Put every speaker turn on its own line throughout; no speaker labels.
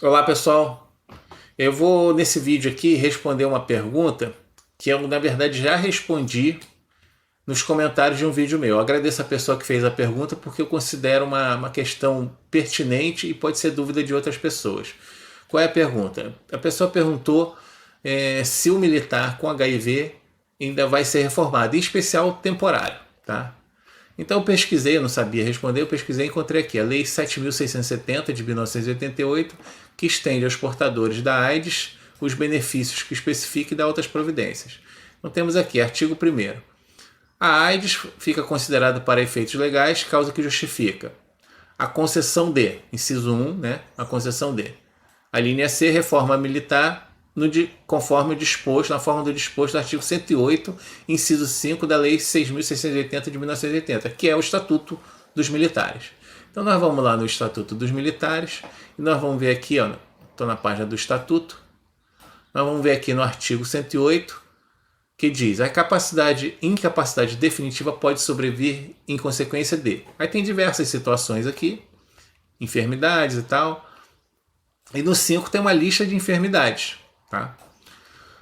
Olá pessoal, eu vou nesse vídeo aqui responder uma pergunta que eu na verdade já respondi nos comentários de um vídeo meu. Eu agradeço a pessoa que fez a pergunta porque eu considero uma questão pertinente e pode ser dúvida de outras pessoas. Qual é a pergunta? A pessoa perguntou se o militar com HIV ainda vai ser reformado, em especial temporário, tá? Então eu pesquisei, eu não sabia responder, eu pesquisei e encontrei aqui a Lei 7.670 de 1988, que estende aos portadores da AIDS os benefícios que especifica e dá outras providências. Então temos aqui, artigo 1º. A AIDS fica considerada para efeitos legais causa que justifica a concessão de, inciso 1, né, a concessão de. A linha C, reforma militar conforme o disposto, na forma do disposto do artigo 108, inciso 5 da Lei 6.680 de 1980, que é o Estatuto dos Militares. Então nós vamos lá no Estatuto dos Militares e nós vamos ver aqui, estou na página do Estatuto, nós vamos ver aqui no artigo 108, que diz a incapacidade definitiva pode sobrevir em consequência de. Aí tem diversas situações aqui, enfermidades e tal. E no 5 tem uma lista de enfermidades, tá?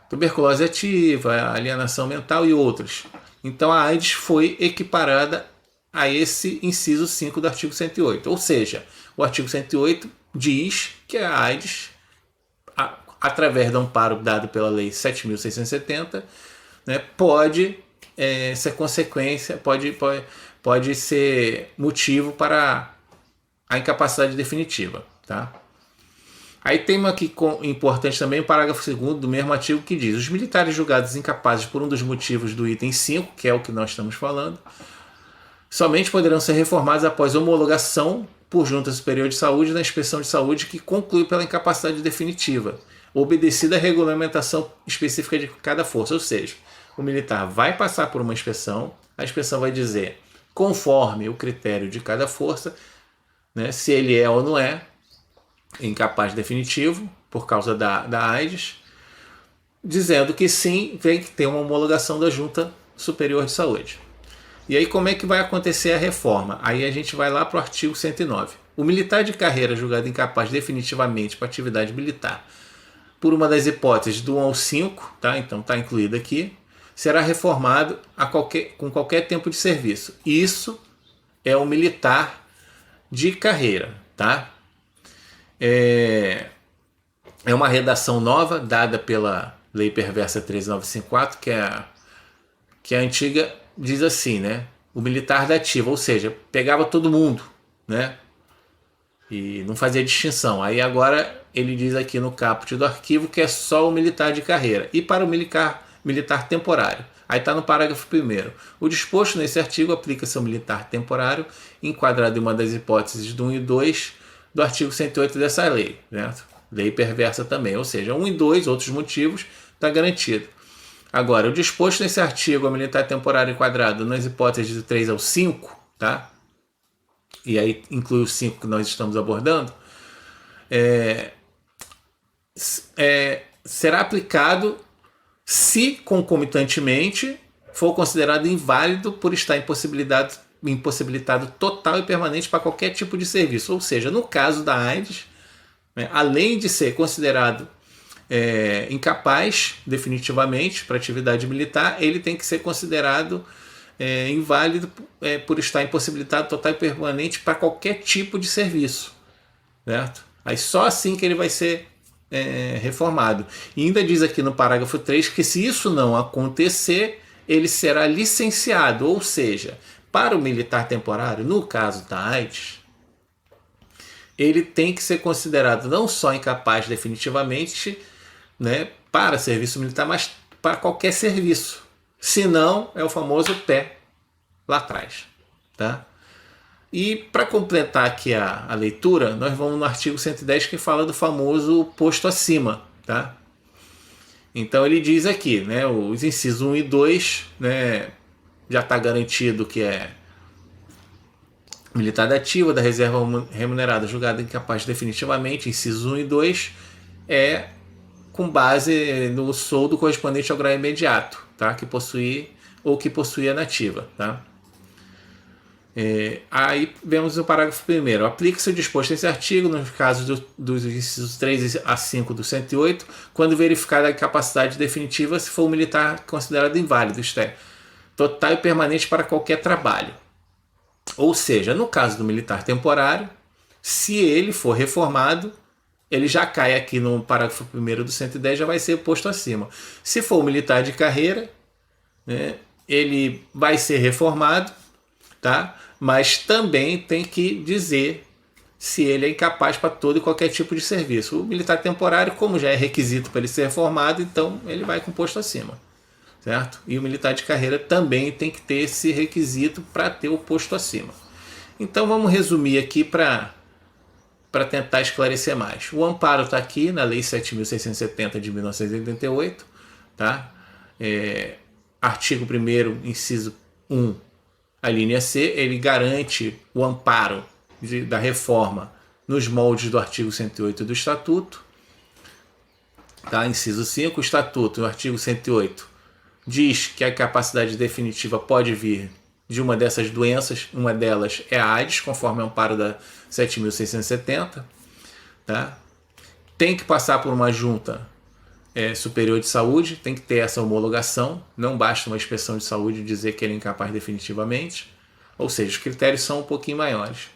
Tuberculose ativa, alienação mental e outros. Então a AIDS foi equiparada a esse inciso 5 do artigo 108. Ou seja, o artigo 108 diz que a AIDS, através do amparo dado pela Lei 7.670, né, pode ser consequência, pode ser motivo para a incapacidade definitiva, tá? Aí tem aqui importante também o parágrafo 2º do mesmo artigo que diz: os militares julgados incapazes por um dos motivos do item 5, que é o que nós estamos falando, somente poderão ser reformados após homologação por Junta Superior de Saúde na inspeção de saúde que conclui pela incapacidade definitiva, obedecida a regulamentação específica de cada força. Ou seja, o militar vai passar por uma inspeção, a inspeção vai dizer, conforme o critério de cada força, né, se ele é ou não é incapaz definitivo por causa da AIDS, dizendo que sim, tem que ter uma homologação da Junta Superior de Saúde. E aí como é que vai acontecer a reforma? Aí a gente vai lá para o artigo 109. O militar de carreira julgado incapaz definitivamente para atividade militar, por uma das hipóteses do 1 ao 5, tá? Então está incluído aqui, será reformado com qualquer tempo de serviço. Isso é o militar de carreira, tá? É uma redação nova dada pela Lei Perversa 13954, que a antiga diz assim, né? O militar da ativa, ou seja, pegava todo mundo, né? E não fazia distinção. Aí agora ele diz aqui no caput do arquivo que é só o militar de carreira. E para o militar temporário. Aí está no parágrafo 1º. O disposto nesse artigo aplica-se ao militar temporário, enquadrado em uma das hipóteses do 1 e 2 do artigo 108 dessa lei, né? Lei perversa também, ou seja, 1 e 2, outros motivos, está garantido. Agora, o disposto nesse artigo, a militar temporário enquadrado nas hipóteses de 3 ao 5, tá? E aí inclui os 5 que nós estamos abordando, será aplicado se concomitantemente for considerado inválido por estar impossibilitado total e permanente para qualquer tipo de serviço. Ou seja, no caso da AIDS, né, além de ser considerado incapaz definitivamente para atividade militar, ele tem que ser considerado inválido por estar impossibilitado total e permanente para qualquer tipo de serviço, certo? Aí só assim que ele vai ser reformado. E ainda diz aqui no parágrafo 3 que se isso não acontecer, ele será licenciado, ou seja, para o militar temporário, no caso da AIDS, ele tem que ser considerado não só incapaz definitivamente, né, para serviço militar, mas para qualquer serviço. Se não, é o famoso pé lá atrás. Tá? E para completar aqui a leitura, nós vamos no artigo 110 que fala do famoso posto acima. Tá? Então ele diz aqui, né, os incisos 1 e 2, né, já está garantido que é militar da ativa, da reserva remunerada, julgada incapaz definitivamente, incisos 1 e 2, é com base no soldo correspondente ao grau imediato, tá? Que possui ou que possuía nativa, tá? Aí vemos o parágrafo 1º. Aplica-se o disposto nesse artigo nos casos dos incisos 3 a 5 do 108, quando verificada a incapacidade definitiva se for o militar considerado inválido, isto é, total e permanente para qualquer trabalho. Ou seja, no caso do militar temporário, se ele for reformado, ele já cai aqui no parágrafo 1º do 110, já vai ser posto acima. Se for o militar de carreira, né, ele vai ser reformado, tá? Mas também tem que dizer se ele é incapaz para todo e qualquer tipo de serviço. O militar temporário, como já é requisito para ele ser reformado, então ele vai com posto acima, certo? E o militar de carreira também tem que ter esse requisito para ter o posto acima. Então vamos resumir aqui para tentar esclarecer mais. O amparo está aqui na Lei 7.670 de 1988, tá? Artigo 1º, inciso 1, a linha C, ele garante o amparo da reforma nos moldes do artigo 108 do Estatuto. Tá? Inciso 5, o Estatuto, no artigo 108, diz que a incapacidade definitiva pode vir de uma dessas doenças, uma delas é a AIDS, conforme o amparo da 7.670. Tá? Tem que passar por uma junta superior de saúde, tem que ter essa homologação, não basta uma inspeção de saúde dizer que ele é incapaz definitivamente, ou seja, os critérios são um pouquinho maiores.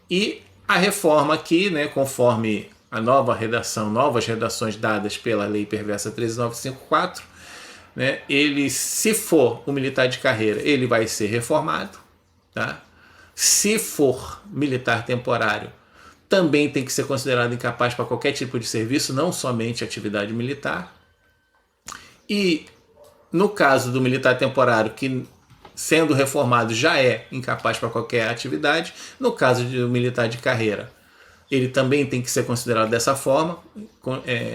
E a reforma aqui, né, conforme a nova redação, novas redações dadas pela Lei Perversa 13954, né, ele, se for o militar de carreira, ele vai ser reformado, tá? Se for militar temporário, também tem que ser considerado incapaz para qualquer tipo de serviço, não somente atividade militar. E no caso do militar temporário, que sendo reformado já é incapaz para qualquer atividade, no caso do militar de carreira, ele também tem que ser considerado dessa forma,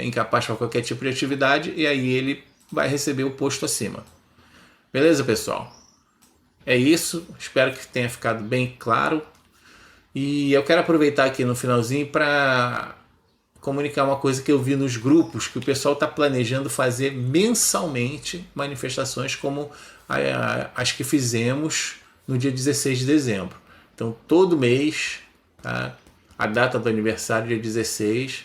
incapaz para qualquer tipo de atividade, e aí ele vai receber o posto acima. Beleza, pessoal? É isso, espero que tenha ficado bem claro. E eu quero aproveitar aqui no finalzinho para comunicar uma coisa que eu vi nos grupos, que o pessoal está planejando fazer mensalmente manifestações como as que fizemos no dia 16 de dezembro. Então, todo mês, tá? A data do aniversário, dia 16,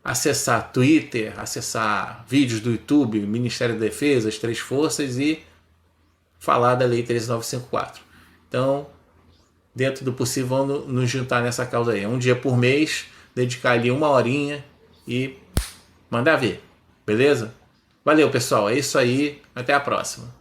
acessar Twitter, acessar vídeos do YouTube, Ministério da Defesa, as Três Forças e falar da Lei 13954. Então, dentro do possível, vamos nos juntar nessa causa aí. Um dia por mês, dedicar ali 1 horinha e mandar ver. Beleza? Valeu, pessoal. É isso aí. Até a próxima.